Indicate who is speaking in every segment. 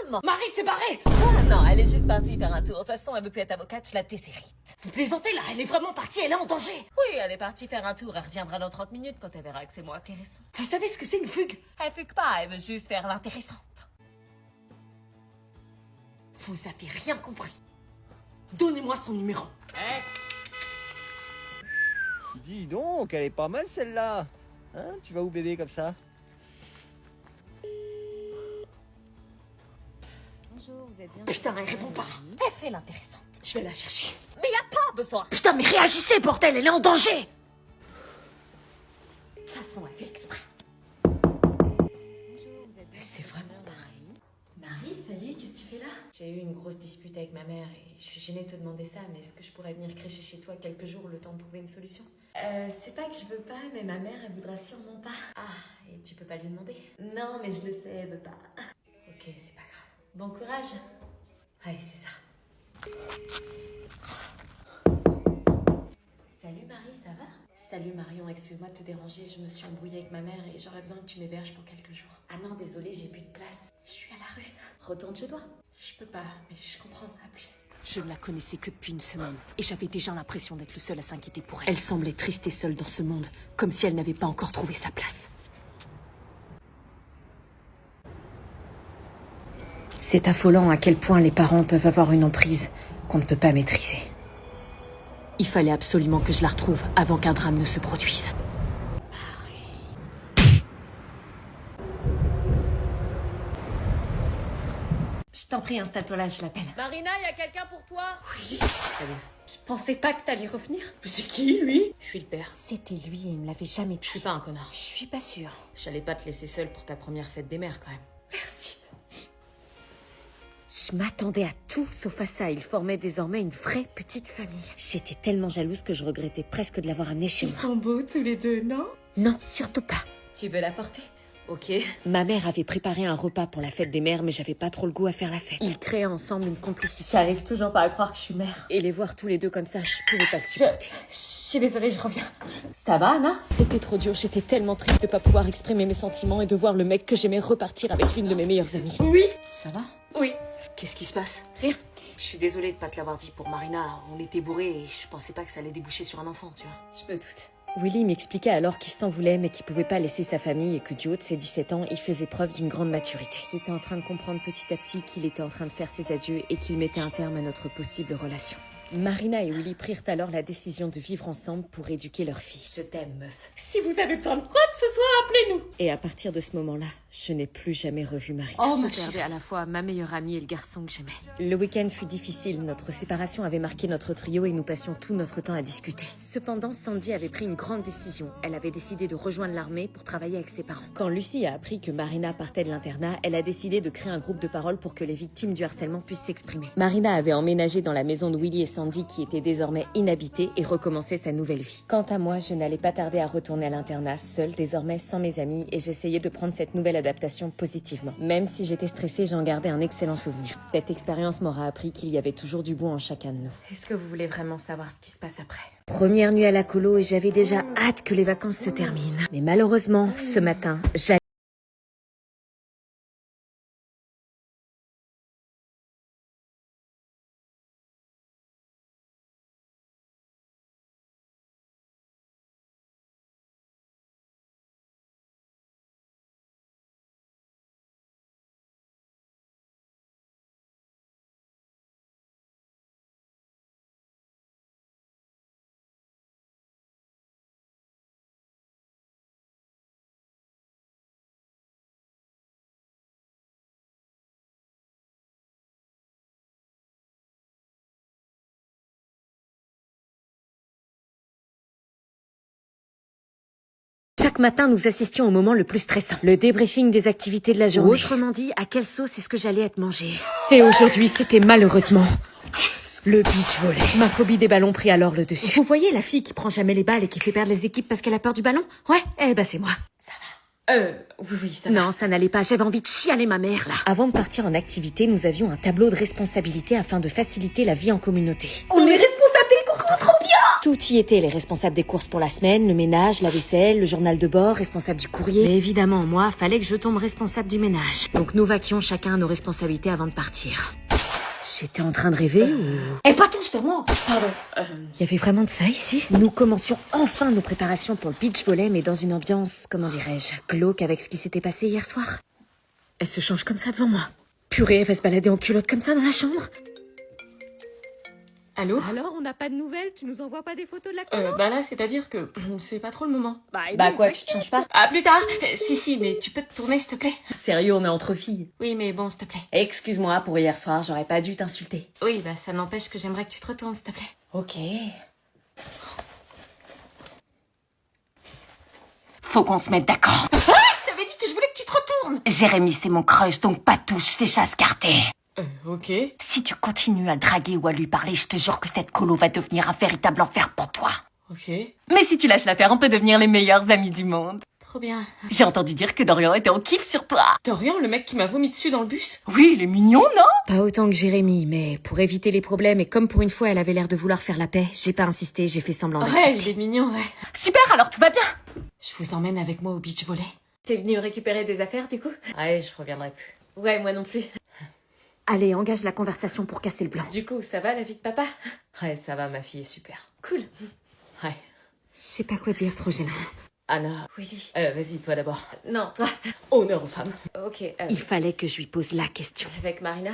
Speaker 1: Maman.
Speaker 2: Marie s'est barrée.
Speaker 1: Ah non, elle est juste partie faire un tour. De toute façon, elle veut plus être avocate, je la déshérite.
Speaker 2: Vous plaisantez là, elle est vraiment partie, elle est en danger.
Speaker 1: Oui, elle est partie faire un tour. Elle reviendra dans 30 minutes quand elle verra que c'est moi intéressant.
Speaker 2: Vous savez ce que c'est une fugue?
Speaker 1: Elle fugue pas, elle veut juste faire l'intéressante.
Speaker 2: Vous avez rien compris. Donnez-moi son numéro.
Speaker 3: Dis donc, elle est pas mal celle-là. Hein, tu vas où bébé comme ça?
Speaker 1: Bonjour, vous êtes bien?
Speaker 2: Putain, elle répond pas.
Speaker 1: Elle fait l'intéressante.
Speaker 2: Je vais la chercher.
Speaker 1: Mais y a pas besoin.
Speaker 2: Putain, mais réagissez, bordel, elle est en danger.
Speaker 1: De toute façon, elle fait exprès.
Speaker 2: Mais c'est vraiment pareil.
Speaker 4: Marie, salut, qu'est-ce que tu fais là? J'ai eu une grosse dispute avec ma mère et je suis gênée de te demander ça, mais est-ce que je pourrais venir crêcher chez toi quelques jours le temps de trouver une solution? C'est pas que je veux pas, mais ma mère, elle voudra sûrement pas. Ah, et tu peux pas lui demander? Non, mais je le sais, elle veut pas. Ok, c'est pas grave. Bon courage. Ouais, c'est ça. Salut Marie, ça va? Salut Marion, excuse-moi de te déranger, je me suis embrouillée avec ma mère et j'aurais besoin que tu m'héberges pour quelques jours. Ah non, désolée, j'ai plus de place. Je suis à la rue. Retourne chez toi. Je peux pas, mais je comprends. À plus.
Speaker 2: Je ne la connaissais que depuis une semaine et j'avais déjà l'impression d'être le seul à s'inquiéter pour elle. Elle semblait triste et seule dans ce monde, comme si elle n'avait pas encore trouvé sa place. C'est affolant à quel point les parents peuvent avoir une emprise qu'on ne peut pas maîtriser. Il fallait absolument que je la retrouve avant qu'un drame ne se produise. Je t'en prie, installe-toi là, je l'appelle.
Speaker 1: Marina, y a quelqu'un pour toi?
Speaker 4: Oui. Salut. Je pensais pas que t'allais revenir. Mais c'est qui, lui? Je suis le père.
Speaker 2: C'était lui et il me l'avait jamais dit.
Speaker 4: Je suis pas un connard.
Speaker 2: Je suis pas sûre.
Speaker 4: J'allais pas te laisser seule pour ta première fête des mères, quand même. Merci.
Speaker 2: Je m'attendais à tout sauf à ça. Ils formaient désormais une vraie petite famille. J'étais tellement jalouse que je regrettais presque de l'avoir amené chez
Speaker 4: Ils
Speaker 2: moi.
Speaker 4: sont beaux tous les deux, non?
Speaker 2: Non, surtout pas.
Speaker 4: Tu veux la porter? Ok.
Speaker 2: Ma mère avait préparé un repas pour la fête des mères, mais j'avais pas trop le goût à faire la fête. Ils créaient ensemble une complicité.
Speaker 4: J'arrive toujours pas à croire que je suis mère.
Speaker 2: Et les voir tous les deux comme ça, je pouvais pas le supporter.
Speaker 4: Je suis désolée, je reviens. Ça va, Anna?
Speaker 2: C'était trop dur, j'étais tellement triste de pas pouvoir exprimer mes sentiments et de voir le mec que j'aimais repartir avec l'une de mes meilleures amies.
Speaker 4: Oui.
Speaker 2: Ça va?
Speaker 4: Oui. Qu'est-ce qui se passe? Rien. Je suis désolée de pas te l'avoir dit pour Marina. On était bourrés et je pensais pas que ça allait déboucher sur un enfant, tu vois. Je me doute.
Speaker 2: Willy m'expliquait alors qu'il s'en voulait mais qu'il pouvait pas laisser sa famille et que du haut de ses 17 ans, il faisait preuve d'une grande maturité. J'étais en train de comprendre petit à petit qu'il était en train de faire ses adieux et qu'il mettait un terme à notre possible relation. Marina et Willy prirent alors la décision de vivre ensemble pour éduquer leur fille.
Speaker 4: Je t'aime, meuf. Si vous avez besoin de quoi que ce soit, appelez-nous.
Speaker 2: Et à partir de ce moment-là, je n'ai plus jamais revu Marina.
Speaker 4: Oh, ma
Speaker 2: je
Speaker 4: chérie.
Speaker 2: perdais à la fois ma meilleure amie et le garçon que j'aimais. Le week-end fut difficile, notre séparation avait marqué notre trio et nous passions tout notre temps à discuter. Cependant, Sandy avait pris une grande décision. Elle avait décidé de rejoindre l'armée pour travailler avec ses parents. Quand Lucie a appris que Marina partait de l'internat, elle a décidé de créer un groupe de parole pour que les victimes du harcèlement puissent s'exprimer. Marina avait emménagé dans la maison de Willy et Sandy qui était désormais inhabitée et recommençait sa nouvelle vie. Quant à moi, je n'allais pas tarder à retourner à l'internat, seule, désormais sans mes amis, et j'essayais de prendre cette nouvelle adaptation positivement. Même si j'étais stressée, j'en gardais un excellent souvenir. Cette expérience m'aura appris qu'il y avait toujours du bon en chacun de nous.
Speaker 4: Est-ce que vous voulez vraiment savoir ce qui se passe après?
Speaker 2: Première nuit à la colo et j'avais déjà hâte que les vacances se terminent. Mais malheureusement, ce matin, chaque matin, nous assistions au moment le plus stressant. Le débriefing des activités de la journée. Autrement dit, à quelle sauce est-ce que j'allais être mangée. Et aujourd'hui, c'était malheureusement le beach volley. Ma phobie des ballons prit alors le dessus. Vous voyez la fille qui prend jamais les balles et qui fait perdre les équipes parce qu'elle a peur du ballon? Ouais, eh ben c'est moi. Ça va.
Speaker 4: Oui, ça va.
Speaker 2: Non, ça n'allait pas. J'avais envie de chialer ma mère, là. Avant de partir en activité, nous avions un tableau de responsabilité afin de faciliter la vie en communauté.
Speaker 4: On est responsable des courses, trop bien!
Speaker 2: Tout y était, les responsables des courses pour la semaine, le ménage, la vaisselle, le journal de bord, responsable du courrier. Mais évidemment, moi, fallait que je tombe responsable du ménage. Donc nous vaquions chacun nos responsabilités avant de partir. J'étais en train de rêver ou...
Speaker 1: Eh, pas tout sur moi. Pardon.
Speaker 2: Il y avait vraiment de ça ici. Nous commencions enfin nos préparations pour le beach volley, mais dans une ambiance, comment dirais-je, glauque avec ce qui s'était passé hier soir. Elle se change comme ça devant moi. Purée, elle va se balader en culotte comme ça dans la chambre.
Speaker 1: Allô?
Speaker 2: Alors, on n'a pas de nouvelles? Tu nous envoies pas des photos de la colo?
Speaker 1: Bah là, c'est-à-dire que c'est pas trop le moment.
Speaker 2: Bah quoi, tu te changes pas?
Speaker 1: Ah, plus tard. Si, mais tu peux te tourner, s'il te plaît?
Speaker 2: Sérieux, on est entre filles.
Speaker 1: Oui, mais bon, s'il te plaît.
Speaker 2: Excuse-moi pour hier soir, j'aurais pas dû t'insulter.
Speaker 1: Oui, bah ça n'empêche que j'aimerais que tu te retournes, s'il te plaît.
Speaker 2: Ok.
Speaker 5: Faut qu'on se mette d'accord.
Speaker 1: Je t'avais dit que je voulais que tu te retournes.
Speaker 5: Jérémy, c'est mon crush, donc pas touche, c'est chasse cartée.
Speaker 1: Ok.
Speaker 5: Si tu continues à le draguer ou à lui parler, je te jure que cette colo va devenir un véritable enfer pour toi.
Speaker 1: Ok.
Speaker 5: Mais si tu lâches l'affaire, on peut devenir les meilleurs amis du monde.
Speaker 1: Trop bien.
Speaker 5: J'ai entendu dire que Dorian était en kiff sur toi.
Speaker 1: Dorian, le mec qui m'a vomi dessus dans le bus?
Speaker 5: Oui, il est mignon, non?
Speaker 2: Pas autant que Jérémy, mais pour éviter les problèmes et comme pour une fois elle avait l'air de vouloir faire la paix, j'ai pas insisté, j'ai fait semblant
Speaker 1: Ouais,
Speaker 2: d'accepter.
Speaker 1: il est mignon, ouais.
Speaker 5: Super, alors tout va bien.
Speaker 1: Je vous emmène avec moi au beach volley.
Speaker 2: T'es venu récupérer des affaires du coup?
Speaker 1: Ouais, je reviendrai plus.
Speaker 2: Ouais, moi non plus. Allez, engage la conversation pour casser le blanc.
Speaker 1: Du coup, ça va la vie de papa? Ouais, ça va, ma fille est super.
Speaker 2: Cool.
Speaker 1: Ouais.
Speaker 2: Je sais pas quoi dire, trop gênant.
Speaker 1: Anna.
Speaker 2: Oui.
Speaker 1: Vas-y, toi d'abord.
Speaker 2: Non, toi.
Speaker 1: Honneur aux femmes.
Speaker 2: Ok. Il fallait que je lui pose la question.
Speaker 1: Avec Marina?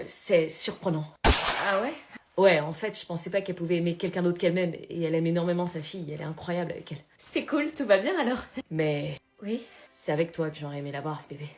Speaker 1: C'est surprenant.
Speaker 2: Ah ouais?
Speaker 1: Ouais, en fait, je pensais pas qu'elle pouvait aimer quelqu'un d'autre qu'elle-même, et elle aime énormément sa fille, elle est incroyable avec elle.
Speaker 2: C'est cool, tout va bien alors?
Speaker 1: Mais
Speaker 2: Oui.
Speaker 1: c'est avec toi que j'aurais aimé l'avoir, ce bébé.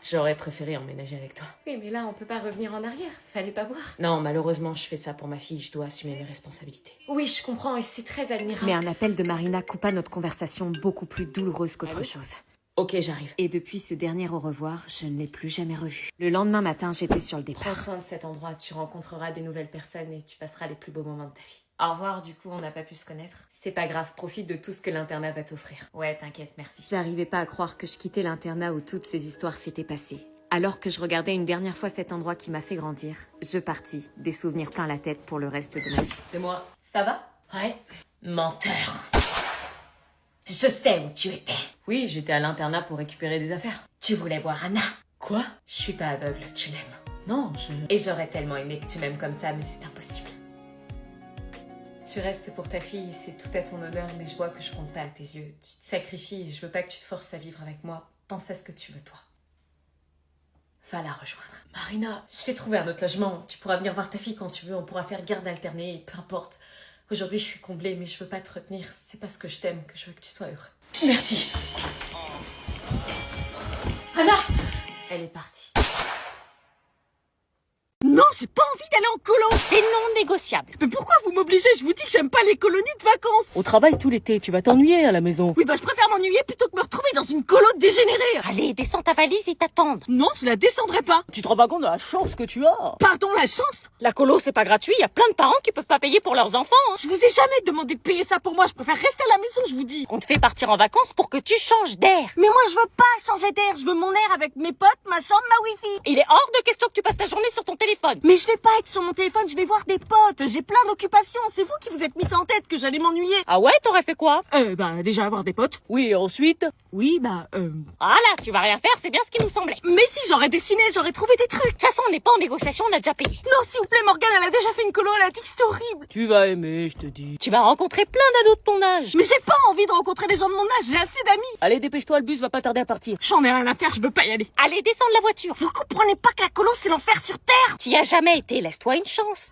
Speaker 1: J'aurais préféré emménager avec toi.
Speaker 2: Oui, mais là on peut pas revenir en arrière, fallait pas voir.
Speaker 1: Non, malheureusement, je fais ça pour ma fille, je dois assumer mes responsabilités.
Speaker 2: Oui, je comprends et c'est très admirable. Mais un appel de Marina coupa notre conversation beaucoup plus douloureuse qu'autre chose.
Speaker 1: Ok, j'arrive.
Speaker 2: Et depuis ce dernier au revoir, je ne l'ai plus jamais revu. Le lendemain matin, j'étais sur le
Speaker 1: Prends
Speaker 2: départ.
Speaker 1: soin de cet endroit, tu rencontreras des nouvelles personnes et tu passeras les plus beaux moments de ta vie. Au revoir, du coup, on n'a pas pu se connaître. C'est pas grave, profite de tout ce que l'internat va t'offrir. Ouais, t'inquiète, merci.
Speaker 2: J'arrivais pas à croire que je quittais l'internat où toutes ces histoires s'étaient passées. Alors que je regardais une dernière fois cet endroit qui m'a fait grandir, je partis, des souvenirs plein la tête pour le reste de ma vie.
Speaker 1: C'est moi. Ça va? Ouais. Menteur. Je sais où tu étais. Oui, j'étais à l'internat pour récupérer des affaires.
Speaker 5: Tu voulais voir Anna.
Speaker 1: Quoi? Je suis pas aveugle, tu l'aimes. Non,
Speaker 2: Et j'aurais tellement aimé que tu m'aimes comme ça, mais c'est impossible.
Speaker 1: Tu restes pour ta fille, c'est tout à ton honneur, mais je vois que je compte pas à tes yeux. Tu te sacrifies et je veux pas que tu te forces à vivre avec moi. Pense à ce que tu veux, toi. Va la rejoindre. Marina, je vais trouver un autre logement. Tu pourras venir voir ta fille quand tu veux, on pourra faire garde alternée, peu importe. Aujourd'hui, je suis comblée, mais je veux pas te retenir. C'est parce que je t'aime que je veux que tu sois heureux. Merci. Anna! Elle est partie.
Speaker 5: Non, j'ai pas envie d'aller en colo. C'est non négociable. Mais pourquoi vous m'obligez? Je vous dis que j'aime pas les colonies de vacances.
Speaker 3: Au travail tout l'été, tu vas t'ennuyer à la maison.
Speaker 5: Oui, bah je préfère m'ennuyer plutôt que me retrouver dans une colo dégénérée. Allez, descends ta valise, ils t'attendent. Non, je la descendrai pas.
Speaker 3: Tu te rends pas compte de la chance que tu as?
Speaker 5: Pardon, la chance? La colo, c'est pas gratuit. Il y a plein de parents qui peuvent pas payer pour leurs enfants. Je vous ai jamais demandé de payer ça pour moi. Je préfère rester à la maison, je vous dis. On te fait partir en vacances pour que tu changes d'air. Mais moi, je veux pas changer d'air. Je veux mon air avec mes potes, ma chambre, ma wifi. Il est hors de question que tu passes ta journée sur ton téléphone. Mais je vais pas être sur mon téléphone. Je vais voir des potes. J'ai plein d'occupations. C'est vous qui vous êtes mis ça en tête que j'allais m'ennuyer. Ah ouais, t'aurais fait quoi? Déjà avoir des potes.
Speaker 3: Oui, et ensuite?
Speaker 5: Oui, Ah là, tu vas rien faire, c'est bien ce qui nous semblait. Mais si, j'aurais dessiné, j'aurais trouvé des trucs. De toute façon, on n'est pas en négociation, on a déjà payé. Non, s'il vous plaît, Morgane, elle a déjà fait une colo, elle a dit que c'était horrible.
Speaker 3: Tu vas aimer, je te dis.
Speaker 5: Tu vas rencontrer plein d'ados de ton âge. Mais j'ai pas envie de rencontrer les gens de mon âge, j'ai assez d'amis.
Speaker 3: Allez, dépêche-toi, le bus va pas tarder à partir.
Speaker 5: J'en ai rien à faire, je veux pas y aller. Allez, descends de la voiture. Vous comprenez pas que la colo, c'est l'enfer sur Terre? T'y as jamais été, laisse-toi une chance.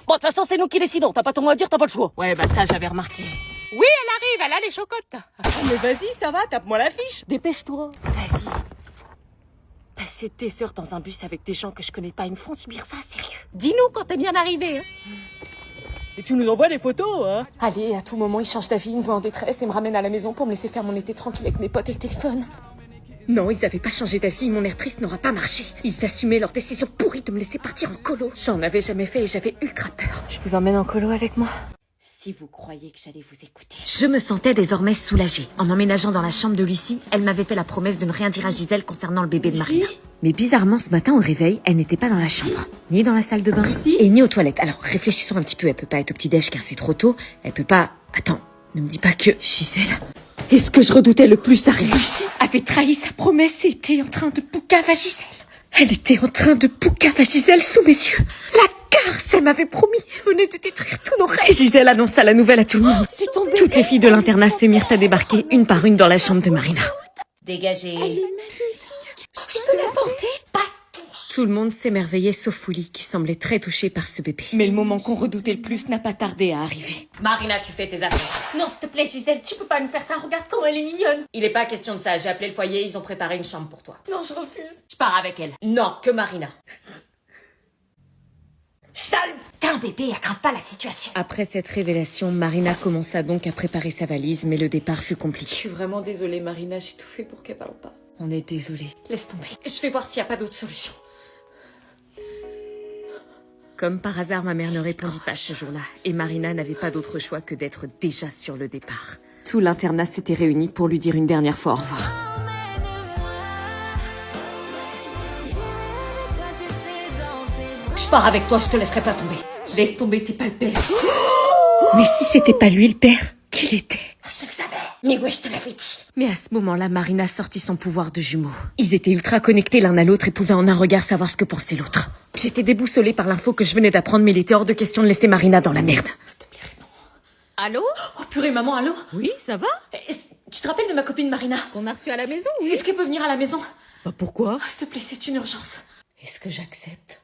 Speaker 3: Bon, de toute façon, c'est nous qui décidons. T'as pas ton mot à dire, t'as pas le choix.
Speaker 5: Ouais, ça, j'avais remarqué. Oui, elle arrive, elle a les chocottes.
Speaker 3: Mais vas-y, ça va, tape-moi la fiche. Dépêche-toi.
Speaker 5: Vas-y. Passer tes heures dans un bus avec des gens que je connais pas, ils me font subir ça, sérieux. Dis-nous quand t'es bien arrivé, hein.
Speaker 3: Et tu nous envoies des photos, hein?
Speaker 5: Allez, à tout moment, il change d'avis, il me voit en détresse et me ramène à la maison pour me laisser faire mon été tranquille avec mes potes et le téléphone.
Speaker 2: Non, ils avaient pas changé d'avis, mon air triste n'aura pas marché. Ils assumaient leur décision pourrie de me laisser partir en colo. J'en avais jamais fait et j'avais ultra peur.
Speaker 1: Je vous emmène en colo avec moi?
Speaker 2: Si vous croyez que j'allais vous écouter. Je me sentais désormais soulagée. En emménageant dans la chambre de Lucie, elle m'avait fait la promesse de ne rien dire à Gisèle concernant le bébé de Marina. Mais bizarrement, ce matin au réveil, elle n'était pas dans la chambre, ni dans la salle de bain, et ni aux toilettes. Alors, réfléchissons un petit peu, elle peut pas être au petit-déj car c'est trop tôt. Elle peut pas... Attends, ne me dis pas que... Gisèle... Et ce que je redoutais le plus arrive. Lucie avait trahi sa promesse et était en train de poucave à Gisèle. Elle était en train de poucave à Gisèle sous mes yeux. La garce, elle m'avait promis, elle venait de détruire tous nos rêves. Gisèle annonça la nouvelle à tout le monde.
Speaker 5: C'est ton bébé.
Speaker 2: Toutes les filles de l'internat se mirent à débarquer une par une dans la chambre de Marina.
Speaker 1: Dégagez.
Speaker 5: Je peux la porter? Pas
Speaker 2: Tout le monde s'émerveillait sauf Willy qui semblait très touché par ce bébé. Mais le moment qu'on redoutait le plus n'a pas tardé à arriver.
Speaker 1: Marina, tu fais tes affaires.
Speaker 5: Non, s'il te plaît, Gisèle, tu peux pas nous faire ça. Regarde comment elle est mignonne.
Speaker 1: Il est pas question de ça, j'ai appelé le foyer, ils ont préparé une chambre pour toi.
Speaker 5: Non, je refuse.
Speaker 1: Je pars avec elle. Non, que Marina.
Speaker 5: Sale! T'es un bébé, aggrave pas la situation.
Speaker 2: Après cette révélation, Marina commença donc à préparer sa valise, mais le départ fut
Speaker 1: Je
Speaker 2: compliqué.
Speaker 1: suis vraiment désolée, Marina, j'ai tout fait pour qu'elle parle pas.
Speaker 2: On est désolé.
Speaker 1: Laisse tomber. Je vais voir s'il y a pas d'autre solution.
Speaker 2: Comme par hasard, ma mère ne répondit pas ce jour-là, et Marina n'avait pas d'autre choix que d'être déjà sur le départ. Tout l'internat s'était réuni pour lui dire une dernière fois au revoir.
Speaker 5: Je pars avec toi, je te laisserai pas tomber. Laisse tomber, t'es pas le père.
Speaker 2: Mais si c'était pas lui le père, qui l'était?
Speaker 5: Je le savais. Mais ouais, je te l'avais dit.
Speaker 2: Mais à ce moment-là, Marina sortit son pouvoir de jumeau. Ils étaient ultra connectés l'un à l'autre et pouvaient en un regard savoir ce que pensait l'autre. J'étais déboussolée par l'info que je venais d'apprendre, mais il était hors de question de laisser Marina dans la merde.
Speaker 1: S'il te plaît, réponds.
Speaker 5: Allô?
Speaker 1: Oh purée, maman, allô?
Speaker 2: Oui, ça va?
Speaker 1: Tu te rappelles de ma copine Marina?
Speaker 2: Qu'on a reçu à la maison,
Speaker 1: Est-ce qu'elle peut venir à la maison?
Speaker 2: Pourquoi?
Speaker 1: S'il te plaît, c'est une urgence.
Speaker 2: Est-ce que j'accepte?